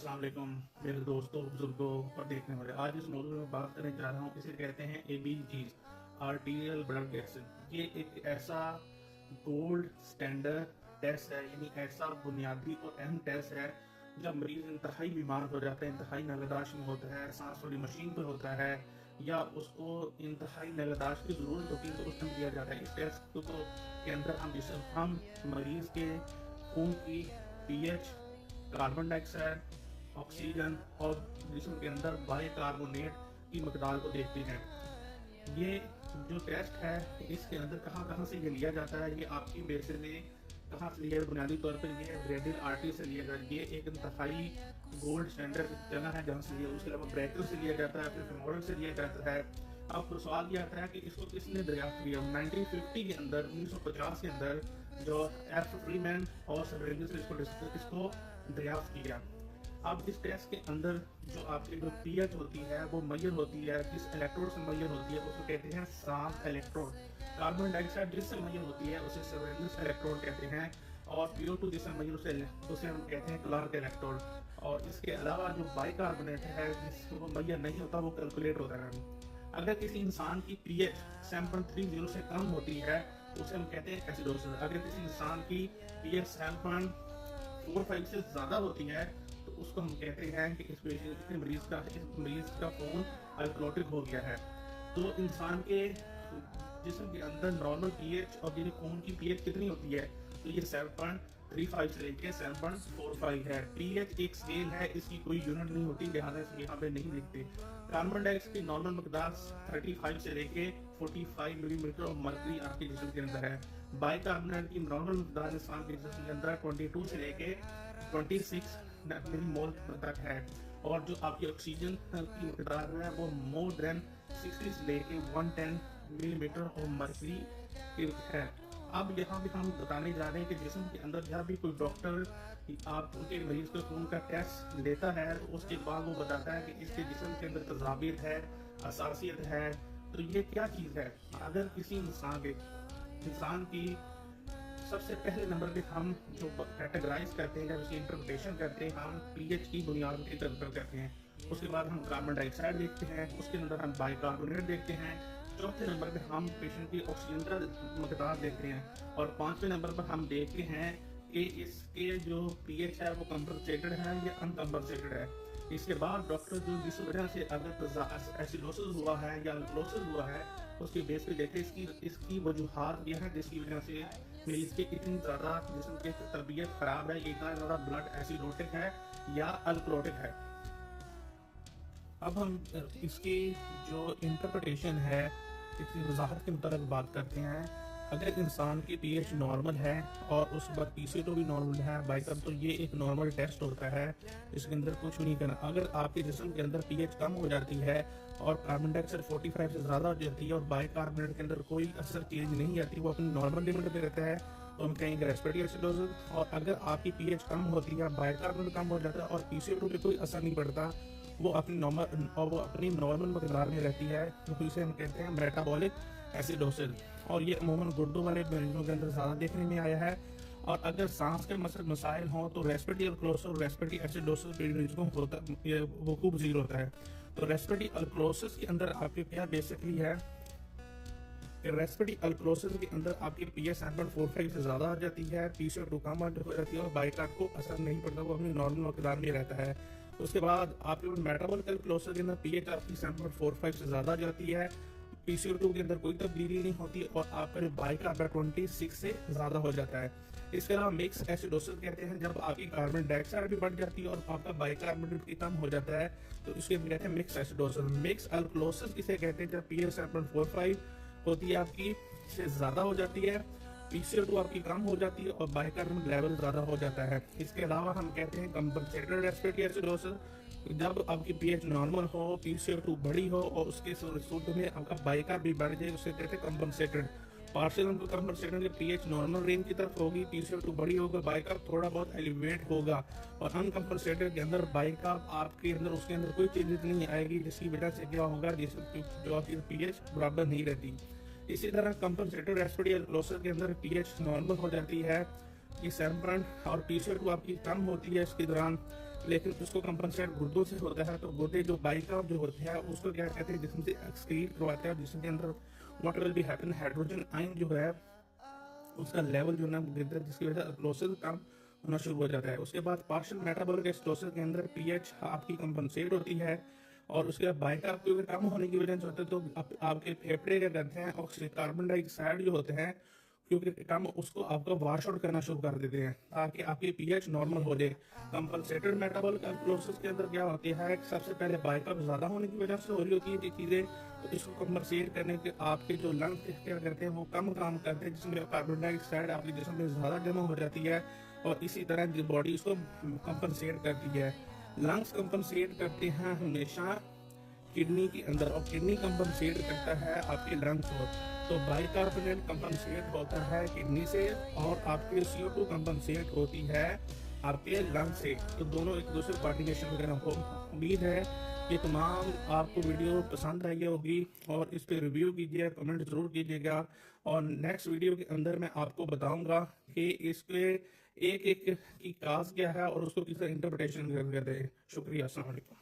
अस्सलाम वालेकुम मेरे दोस्तों, बुजुर्गों और देखने वाले। आज इस मौजूद में बात करने जा रहा हूँ, इसे कहते हैं ABG, आर्टीरियल ब्लड टेस्ट। ये एक ऐसा गोल्ड स्टैंडर्ड टेस्ट है, यानी ऐसा बुनियादी और अहम टेस्ट है जब मरीज इंतहाई बीमार हो जाता है, इंतहाई नगहदाश्त में होता है, सांस वाली मशीन पे होता है या उसको इंतहाई नगहदाश्त की जरूरत होती है, तो उस टाइम दिया जाता है। इस टेस्ट के अंदर हम मरीज के खून की pH, कार्बन डाइऑक्साइड, ऑक्सीजन और जिस्म के अंदर बाइकार्बोनेट की मकदार को देखते हैं। ये जो टेस्ट है इसके अंदर कहाँ कहाँ से ये लिया जाता है, ये आपकी बेसिस में कहाँ से लिया, बुनियादी तौर पर ये रेडियल आर्टरी से लिया जाता है। ये एक इंतहाई गोल्ड स्टैंडर्ड जगह है जहाँ से लिया। उसके अलावा ब्रैकियल से लिया जाता है, फिर फेमोरल से लिया जाता है। अब सवाल ये आता है कि इसको किसने दरियाफ्त किया। 1950 के अंदर, 1950 के अंदर जो एफ फ्रीमैन और सर्वेलियंस इसको दरियाफ्त किया। अब इस टेस्ट के अंदर जो आपकी जो pH होती है वो मैयर होती है, जिस इलेक्ट्रोड से मैयर होती है उसको कहते हैं सांस इलेक्ट्रोड। कार्बन डाइऑक्साइड जिससे मैयर होती है उसे सर्वेलियंस इलेक्ट्रोड कहते हैं, और CO2 जिससे मैयर उसे हम कहते हैं क्लार्क इलेक्ट्रोड। और इसके अलावा जो बाइकार्बोनेट है जिससे वो मैयर नहीं होता वो कैलकुलेट होता है। अगर किसी इंसान की pH 7.30 से कम होती है उसे हम कहते हैं एसिडोसिस। अगर किसी इंसान की pH 7.45 से ज्यादा होती है तो उसको हम कहते हैं कि इस मरीज का खून अल्कलोटिक हो गया है। तो इंसान के जिस्म के अंदर नॉर्मल pH और यदि खून की pH कितनी होती है तो ये 7.35 से लेके 7.45 है। pH एक स्केल है, इसकी कोई यूनिट नहीं होती, लिहाजा से यहाँ पे नहीं लिखते। कार्बन डाइऑक्साइड की नॉर्मल मकदार 35 से लेके 45 मिलीमीटर और मर्करी आपके जिस्म के अंदर है। बाइकार्बोनेट की नॉर्मल मकदार इंसान के जिस्म के अंदर 22 से लेके 26 मिलीमोल तक है। और जो आपकी ऑक्सीजन की मकदार है वो मोर देन 60 से लेके 110 मिलीमीटर और मर्करी है। अब यहाँ भी हम बताने जा रहे हैं कि जिस्म के अंदर जब भी कोई डॉक्टर आप उनके मरीज को खून का टेस्ट लेता है तो उसके बाद वो बताता है कि इसके जिस्म के अंदर तजाबियत है, असासियत है। तो ये क्या चीज़ है? अगर किसी इंसान की सबसे पहले नंबर पे हम जो कैटेगराइज करते हैं, जब उसकी इंटरप्रिटेशन करते हैं, हम pH की बुनियाद के तौर पर करते हैं। उसके बाद हम कार्बन डाइऑक्साइड देखते हैं, उसके अंदर हम बाइकार्बोनेट देखते हैं। चौथे नंबर पे हम पेशेंट की ऑक्सीजन का मकदार देखते हैं, और पांचवें नंबर पर हम देखते हैं कि इसके जो pH है वो कंपनसेटेड है या अनकंपनसेटेड है। इसके बाद डॉक्टर जो जिस वजह से अगर एसिडोसिस हुआ है या अल्कलोसिस हुआ है उसके बेस पे देखते हैं इसकी वजूहात यह है जिसकी वजह से मरीज की इतनी ज़्यादा जिस्म की तबीयत खराब है, इतना ज़्यादा ब्लड एसिडोटिक है या अल्कलोटिक है। अब हम इसकी जो इंटरप्रिटेशन है इसकी वजाहत के मुताबिक बात करते हैं। अगर इंसान की pH नॉर्मल है और उस बाद PCO2 भी नॉर्मल है बाइकअप, तो ये एक नॉर्मल टेस्ट होता है, इसके अंदर कुछ नहीं करना। अगर आपके जिस्म के अंदर pH कम हो जाती है और कार्बन डाइऑक्साइड 45 से ज़्यादा हो जाती है और बाइकार्बोनेट के अंदर कोई असर चेंज नहीं आती, वो अपनी नॉर्मल लिमिट पे रहता है, तो हम कहेंगे रेस्पिरेटरी एसिडोसिस। और अगर आपकी pH कम होती है, बाइकार्बोनेट कम हो जाता है और PCO2 पे कोई असर नहीं पड़ता, वो अपनी नॉर्मल मकदार में रहती है, तो इसे हम कहते हैं मेटाबॉलिक एसिडोसिस। और ये अमूमन गुर्दों वाले मरीजों के अंदर ज़्यादा देखने में आया है। और अगर सांस के मसाइल हों तो रेस्पिरेटरी अल्कलोसिस और रेस्पिरेटरी एसिडोसिस मरीजों को वो खूब ज़ीरो होता है। तो रेस्पिरेटरी अल्कलोसिस के अंदर आपके क्या बेसिकली है, रेस्पिरेटरी अल्कलोसिस के अंदर आपकी pH 7.45 से ज़्यादा आ जाती है, PCO2 कम हो जाती है और बाइकार्ब को असर नहीं पड़ता, वो अपनी नॉर्मल मकदार में रहता है। उसके बाद आपके मेटाबॉलिक अल्कलोसिस के अंदर pH आपकी 7.45 से ज़्यादा आ जाती है, PCO2 के अंदर कोई तब्दीली नहीं होती और आपका जो बाइकार्ब 26 से ज़्यादा हो जाता है। इसके अलावा मिक्स एसिडोसिस कहते हैं, जब आपकी कार्बन डाइऑक्साइड भी बढ़ जाती है और आपका बाइकार्बोनेट भी कम हो जाता है, तो इसके कहते हैं मिक्स एसिडोसिस। मिक्स अल्कलोसिस किसे कहते हैं? जब pH 7.45 होती है आपकी से ज़्यादा हो जाती है, PCO2 आपकी कम हो जाती है और बाइकार्बोनेट लेवल ज़्यादा हो जाता है। इसके अलावा हम कहते हैं कंपनसेटेड रेस्पिरेटरी एसिडोसिस, जब आपकी pH नॉर्मल हो, PCO2 बड़ी हो और उसके सूट में आपका बाइकार्ब भी बढ़ जाए, उसे कहते हैं कंपनसेटेड। पार्शियल कंपनसेटेड के pH नॉर्मल रेंज की तरफ होगी, PCO2 बड़ी होगा, बाइकार्ब थोड़ा बहुत एलिवेट होगा। और अनकंपनसेटेड के अंदर बाइकार्ब आपके अंदर उसके अंदर कोई चेंजेस नहीं आएगी, जिसकी वजह से क्या होगा, जो आपकी pH बराबर नहीं रहती। इसी तरह कंपनसेटेड रेस्पिरेटरी अल्कलोसिस के अंदर pH नॉर्मल हो जाती है, ये 7 और PCO2 आपकी कम होती है इसके दौरान, लेकिन उसको कंपनसेट गुर्दों से होता है। तो गुर्दे जो बाइकार्ब जो होते हैं उसको क्या कहते हैं, जिसम से एक्सक्रीट करवाते हैं, जिसम के अंदर what will be happen, hydrogen ion जो है उसका लेवल जो है ना गिरता है, जिसकी वजह से एसिडोसिस कम होना शुरू हो जाता है। उसके बाद पार्शियल मेटाबॉलिक एसिडोसिस के अंदर पीएच आपकी कंपनसेट होती है, और उसके बाद बाइकार्ब क्योंकि कम होने की वजह से होता है, तो आपके फेफड़े क्या करते हैं, ऑक्सीजन कार्बन डाइऑक्साइड जो होते हैं क्योंकि कम, उसको आपका वाश आउट करना शुरू कर देते हैं ताकि आपकी पीएच नॉर्मल हो जाए। कंपनसेटेड मेटाबॉलिक एसिडोसिस के अंदर क्या होती है, सबसे पहले बाइकार्ब ज्यादा होने की वजह से हो रही होती है ये चीजें, तो इसको कंपनसेट करने के आपके जो लंग्स क्या करते हैं वो कम काम करते हैं, जिसमें कार्बन डाइऑक्साइड आपके जिस्म में ज़्यादा जमा हो जाती है, और इसी तरह बॉडी उसको कंपनसेट करती है। लंग्स कंपनसेट करते हैं हमेशा किडनी के अंदर, और किडनी कंपनसेट करता है आपके लंग्स को। तो बाइकार्बोनेट कंपनसेट होता है किडनी से, और आपके CO2 कंपनसेट होती है आपके लंग से। तो दोनों एक दूसरे कोऑर्डिनेशन वगैरह हो। उम्मीद है ये तमाम आपको वीडियो पसंद आई होगी, और इस पे रिव्यू कीजिए, कमेंट जरूर कीजिएगा, और नेक्स्ट वीडियो के अंदर मैं आपको बताऊंगा कि इसके एक एक की काज क्या है और उसको किस तरह इंटरप्रिटेशन करते हैं। शुक्रिया, अस्सलाम वालेकुम।